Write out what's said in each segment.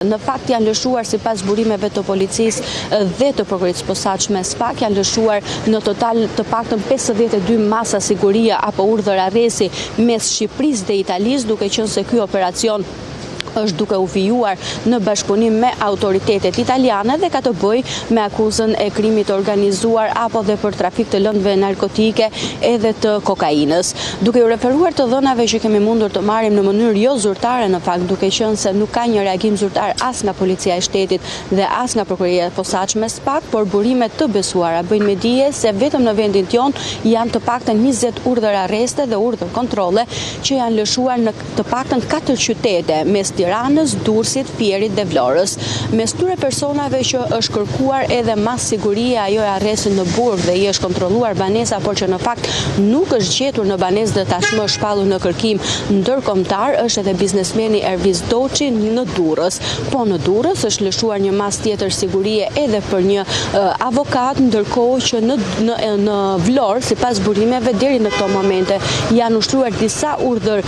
Në fakt janë lëshuar sipas burimeve të policisë dhe të prokurisë posaçme SPAK, janë lëshuar në total të paktën 52 masa sigurie apo urdhër arresti mes Shqipërisë dhe Italisë, duke qenë se ky operacion është duke u vijuar në bashkëpunim me autoritetet italiane dhe ka të bëjë me akuzën e krimit organizuar apo dhe për trafik të lëndëve narkotike edhe të kokainës. Duke u referuar të dhënave që kemi mundur të marrim në mënyrë jo zyrtare, në fakt duke qenë se nuk ka një reagim zyrtar as nga Policia e Shtetit dhe as nga Prokuria posaçme SPAK, por burimet të besuara bëjnë me dije se vetëm në vendin ton janë të paktën 20 urdhër arreste dhe urdhër kontrolle që janë lëshuar në të paktën 4 qytete, mes Tiranës, Durrësit, Fierit dhe Vlorës. Mes këtyre personave që është kërkuar edhe mas siguria ajo e arrestin në burg dhe i është kontrolluar banesa, por që në fakt nuk është gjetur në banesë dhe tashmë është shpallur në kërkim ndërkombëtar, është edhe biznesmeni Erviz Doçi në Durrës. Po në Durrës është lëshuar një mas tjetër sigurie edhe për një avokat, ndërkohë që në Vlorë, sipas burimeve deri në këto momente janë ushtruar disa urdhër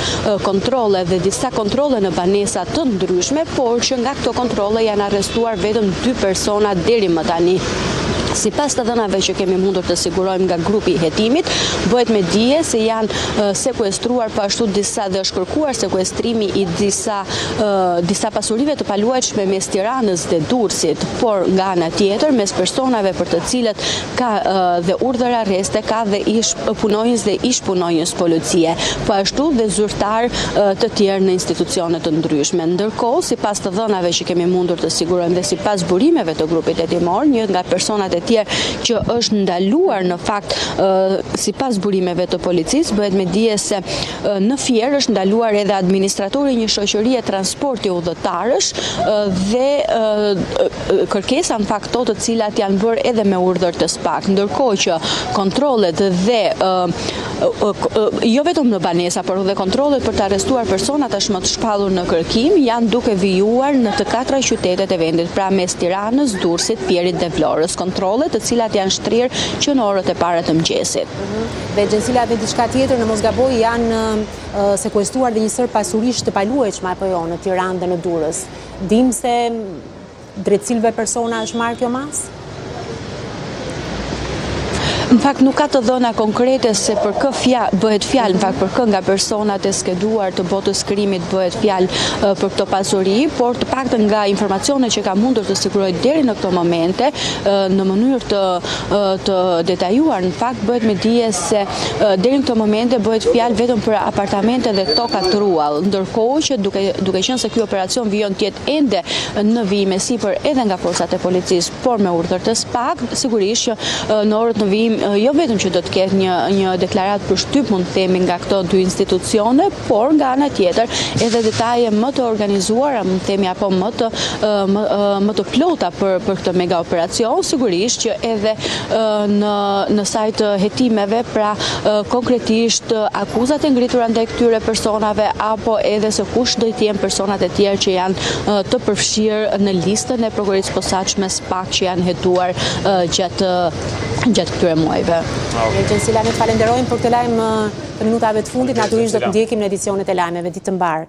kontrolle dhe disa kontrolle në banesa të ndryshme, por që nga këto kontrolle janë arrestuar vetëm 2 persona deri më tani. Sipas të dhënave që kemi mundur të sigurojmë nga grupi i hetimit, bëhet me dije se janë sekuestruar po ashtu disa dhe është kërkuar sekuestrimi i disa pasurive të paluajtshme mes Tiranës dhe Durrësit, por nga ana tjetër mes personave për të cilët ka dhe urdhër arreste ka dhe punonjës dhe ish punonjës policie, po ashtu dhe zyrtar të tjerë në institucione të ndryshme. Ndërkohë, sipas të dhënave që kemi mundur të sigurojmë dhe sipas burimeve të grupit hetimor, një nga personat e tjerë që është ndaluar në fakt sipas burimeve të policisë, bëhet me dije se në Fier është ndaluar edhe administratori një shoqërie transporti udhëtarësh dhe kërkesa në fakt të cilat janë bërë edhe me urdhër të SPAK, ndërkohë që kontrollet dhe jo vetëm në banesa, por edhe kontrollet për të arrestuar persona tashmë të shpallur në kërkim janë duke vijuar në të 4 qytetet e vendit, pra mes Tiranës, Durrësit, Fierit dhe Vlorës, kontrolle të cilat janë shtrirë që në orët e para të mëngjesit. Dhe Gjensila dhe diçka tjetër në mos gaboj janë sekuestruar dhe një sër pasurish të paluajtshme apo jo në Tiranë dhe në Durrës. Dim se drejt cilëve persona është marrë kjo mas? Në fakt nuk ka të dhëna konkrete se për kë bëhet fjalë, në fakt për kë nga personat e skeduar të botës krimit bëhet fjalë për këto pasuri, por të paktën nga informacionet që ka mundur të siguroj deri në këto momente, në mënyrë të detajuar, në fakt bëhet me dije se deri në këto momente bëhet fjalë vetëm për apartamente dhe toka të ruall, ndërkohë që duke qenë se ky operacion vijon të jetë ende në vijim e sipër edhe nga forcat e policisë, por me urdhër të SPAK, sigurisht që në orët në vijim jo vetëm që do të ketë një deklarat për shtyp, mund të themi, nga këto 2 institucione, por nga ana tjetër edhe detaje më të organizuara, mund të themi, apo më të plota për këtë mega operacion, sigurisht që edhe në sajt hetimeve, pra konkretisht akuzat e ngritura ndaj këtyre personave apo edhe se kush do të jenë personat e tjerë që janë të përfshirë në listën e prokurisë posaçme SPAK që janë hetuar gjatë këtyre muajve. Gjensila, ne të falenderojmë për këtë lajm të minutave të fundit, natyrisht do të ndjekim në edicionet e lajmeve ditë të mbarë.